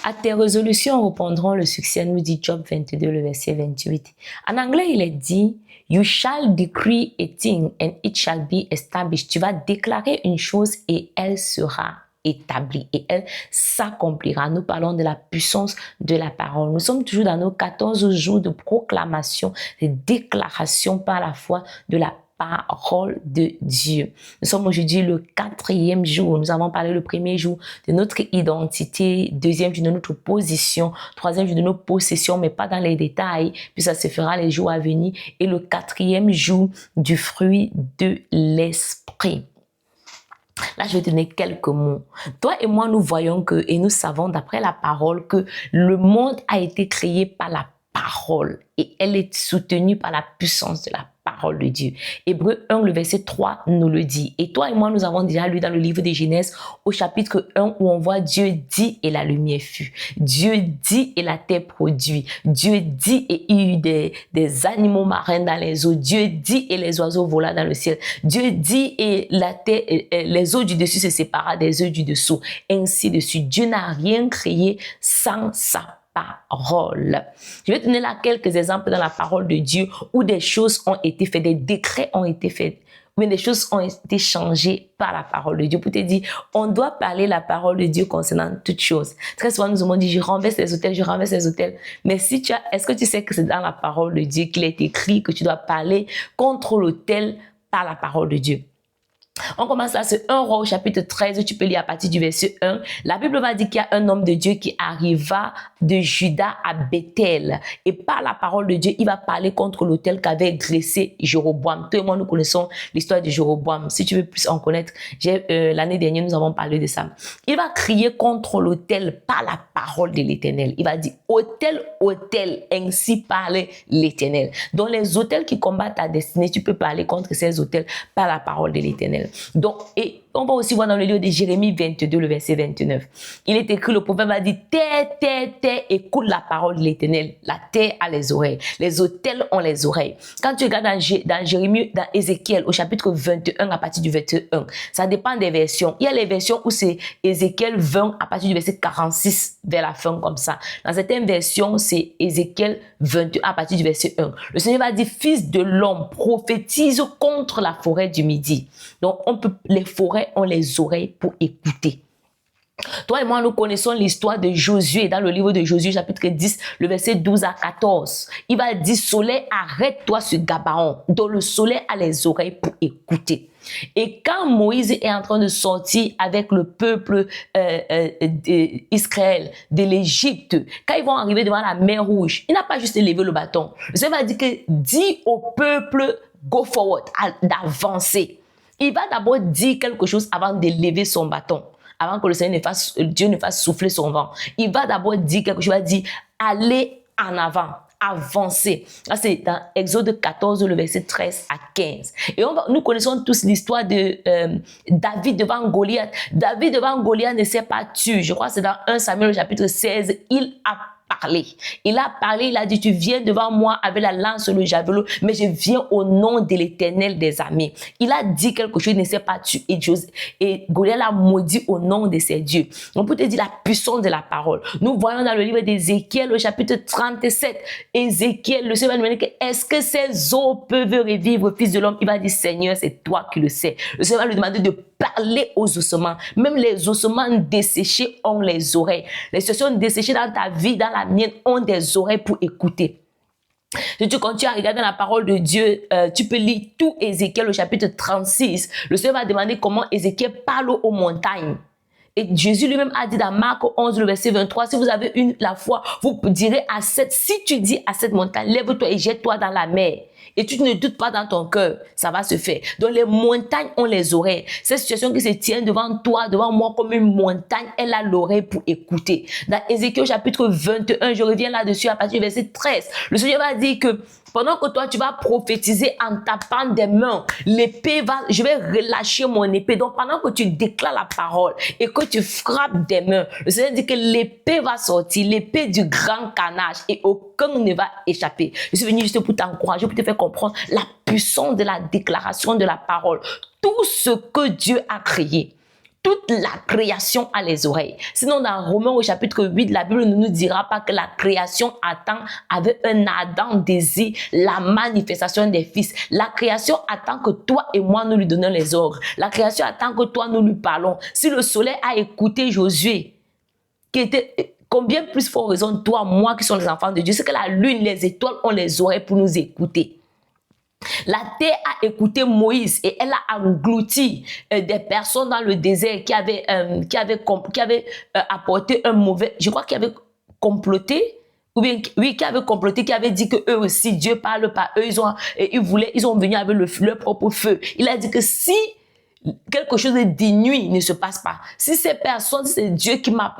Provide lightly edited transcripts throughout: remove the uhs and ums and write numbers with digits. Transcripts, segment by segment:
À tes résolutions répondront le succès, nous dit Job 22, le verset 28. En anglais, il est dit, You shall decree a thing and it shall be established. Tu vas déclarer une chose et elle sera établie et elle s'accomplira. Nous parlons de la puissance de la parole. Nous sommes toujours dans nos 14 jours de proclamation, de déclaration par la foi de la parole de Dieu. Nous sommes aujourd'hui le 4e jour. Nous avons parlé le premier jour de notre identité, deuxième jour de notre position, troisième jour de nos possessions, mais pas dans les détails, puis ça se fera les jours à venir, et le 4e jour du fruit de l'esprit. Là, je vais te donner quelques mots. Toi et moi, nous voyons que, et nous savons d'après la parole, que le monde a été créé par la parole et elle est soutenue par la puissance de la parole de Dieu. Hébreux 1, le verset 3 nous le dit. Et toi et moi, nous avons déjà lu dans le livre de Genèse au chapitre 1 où on voit Dieu dit et la lumière fut. Dieu dit et la terre produit. Dieu dit et il y eut des animaux marins dans les eaux. Dieu dit et les oiseaux volaient dans le ciel. Dieu dit et la terre, les eaux du dessus se séparèrent des eaux du dessous. Ainsi de suite. Dieu n'a rien créé sans ça. Parole. Je vais te donner là quelques exemples dans la parole de Dieu où des choses ont été faites, des décrets ont été faits, mais des choses ont été changées par la parole de Dieu. Pour te dire, on doit parler la parole de Dieu concernant toutes choses. Très souvent, nous avons dit, je renverse les autels, je renverse les autels. Mais si tu as, est-ce que tu sais que c'est dans la parole de Dieu qu'il est écrit que tu dois parler contre l'autel par la parole de Dieu? On commence là, c'est 1 Roi au chapitre 13, tu peux lire à partir du verset 1. La Bible va dire qu'il y a un homme de Dieu qui arriva de Juda à Bethel. Et par la parole de Dieu, il va parler contre l'autel qu'avait dressé Jéroboam. Toi et moi, nous connaissons l'histoire de Jéroboam. Si tu veux plus en connaître, l'année dernière, nous avons parlé de ça. Il va crier contre l'autel par la parole de l'Éternel. Il va dire, autel, autel, ainsi parle l'Éternel. Donc les autels qui combattent ta destinée, tu peux parler contre ces autels par la parole de l'Éternel. Donc, et on va aussi voir dans le livre de Jérémie 22, le verset 29. Il est écrit, le prophète va dire, terre, terre, terre, écoute la parole de l'Éternel. La terre a les oreilles. Les autels ont les oreilles. Quand tu regardes dans Jérémie, dans Ézéchiel, au chapitre 21, à partir du verset 1, ça dépend des versions. Il y a les versions où c'est Ézéchiel 20, à partir du verset 46, vers la fin, comme ça. Dans certaines versions, c'est Ézéchiel 21, à partir du verset 1. Le Seigneur va dire, fils de l'homme, prophétise contre la forêt du Midi. Donc, les forêts ont les oreilles pour écouter. Toi et moi, nous connaissons l'histoire de Josué dans le livre de Josué, chapitre 10, le verset 12 à 14. Il va dire, soleil, arrête-toi sur Gabaon. Donc, le soleil a les oreilles pour écouter. Et quand Moïse est en train de sortir avec le peuple d'Israël de l'Égypte, quand ils vont arriver devant la mer Rouge, il n'a pas juste levé le bâton. Le Seigneur va dire que dis au peuple, go forward, d'avancer. Il va d'abord dire quelque chose avant de lever son bâton, avant que le Seigneur Dieu ne fasse souffler son vent. Il va d'abord dire quelque chose, il va dire, allez en avant, avancez. Là, c'est dans Exode 14, le verset 13 à 15. Et nous connaissons tous l'histoire de David devant Goliath. David devant Goliath ne s'est pas tué. Je crois que c'est dans 1 Samuel, chapitre 16. Il a parlé. Il a parlé, il a dit, tu viens devant moi avec la lance, le javelot, mais je viens au nom de l'Éternel des armées. Il a dit quelque chose, il ne s'est pas tué. Et Goliath l'a maudit au nom de ses dieux. On peut te dire la puissance de la parole. Nous voyons dans le livre d'Ézéchiel, au chapitre 37, Ézéchiel, le Seigneur va nous dire, est-ce que ces eaux peuvent revivre, fils de l'homme? Il va dire, Seigneur, c'est toi qui le sais. Le Seigneur va lui demander de parler aux ossements. Même les ossements desséchés ont les oreilles. Les situations desséchées dans ta vie, dans la mienne, ont des oreilles pour écouter. Si tu continues à regarder la parole de Dieu, tu peux lire tout Ézéchiel au chapitre 36. Le Seigneur va demander comment Ézéchiel parle aux montagnes. Et Jésus lui-même a dit dans Marc 11, le verset 23, si vous avez la foi, vous direz si tu dis à cette montagne, lève-toi et jette-toi dans la mer. Et tu ne doutes pas dans ton cœur, ça va se faire. Donc les montagnes ont les oreilles. Cette situation qui se tient devant toi, devant moi comme une montagne, elle a l'oreille pour écouter. Dans Ézéchiel chapitre 21, je reviens là-dessus à partir du verset 13. Le Seigneur va dire que pendant que toi, tu vas prophétiser en tapant des mains, je vais relâcher mon épée. Donc, pendant que tu déclares la parole et que tu frappes des mains, le Seigneur dit que l'épée va sortir, l'épée du grand carnage et aucun ne va échapper. Je suis venu juste pour t'encourager, pour te faire comprendre la puissance de la déclaration de la parole. Tout ce que Dieu a créé, Toute la création a les oreilles. Sinon, dans Romains au chapitre 8, la Bible ne nous dira pas que la création attend avec un ardent désir la manifestation des fils. La création attend que toi et moi nous lui donnons les ordres. La création attend que toi nous lui parlons. Si le soleil a écouté Josué, qui était combien plus fort raison toi, moi qui sont les enfants de Dieu, c'est que la lune, les étoiles ont les oreilles pour nous écouter. La terre a écouté Moïse et elle a englouti des personnes dans le désert qui avaient apporté un mauvais, je crois, qui avaient comploté, ou bien, oui, qui avaient comploté, qui avaient dit que eux aussi, Dieu parle par eux, ils ont venu avec leur propre feu. Il a dit que si quelque chose d'inuit ne se passe pas, si ces personnes, c'est Dieu qui m'a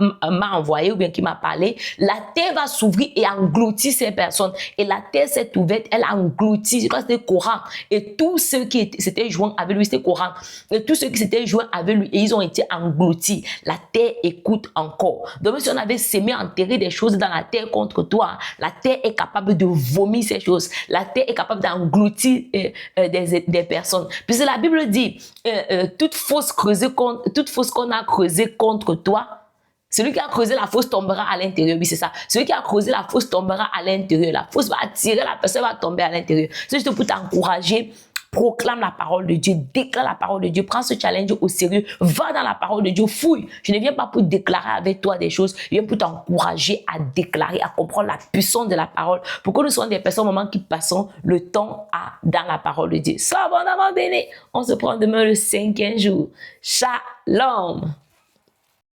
envoyé ou bien qui m'a parlé, la terre va s'ouvrir et engloutir ces personnes. Et la terre s'est ouverte, elle a englouti, je crois que c'était Coran. Et tous ceux qui s'étaient joints avec lui, c'était Coran. Et tous ceux qui s'étaient joints avec lui, et ils ont été engloutis. La terre écoute encore. Donc si on avait sémé, enterré des choses dans la terre contre toi, la terre est capable de vomir ces choses. La terre est capable d'engloutir des personnes. Puisque la Bible dit, toute fosse qu'on a creusée contre toi, celui qui a creusé la fosse tombera à l'intérieur. Oui, c'est ça. Celui qui a creusé la fosse tombera à l'intérieur. La fosse va attirer, la personne va tomber à l'intérieur. C'est juste pour t'encourager. Proclame la parole de Dieu, déclare la parole de Dieu, prends ce challenge au sérieux, va dans la parole de Dieu, fouille. Je ne viens pas pour déclarer avec toi des choses, je viens pour t'encourager à déclarer, à comprendre la puissance de la parole, pour que nous soyons des personnes au moment qui passons le temps dans la parole de Dieu. Sois abondamment béni. On se prend demain le 5e jour. Shalom.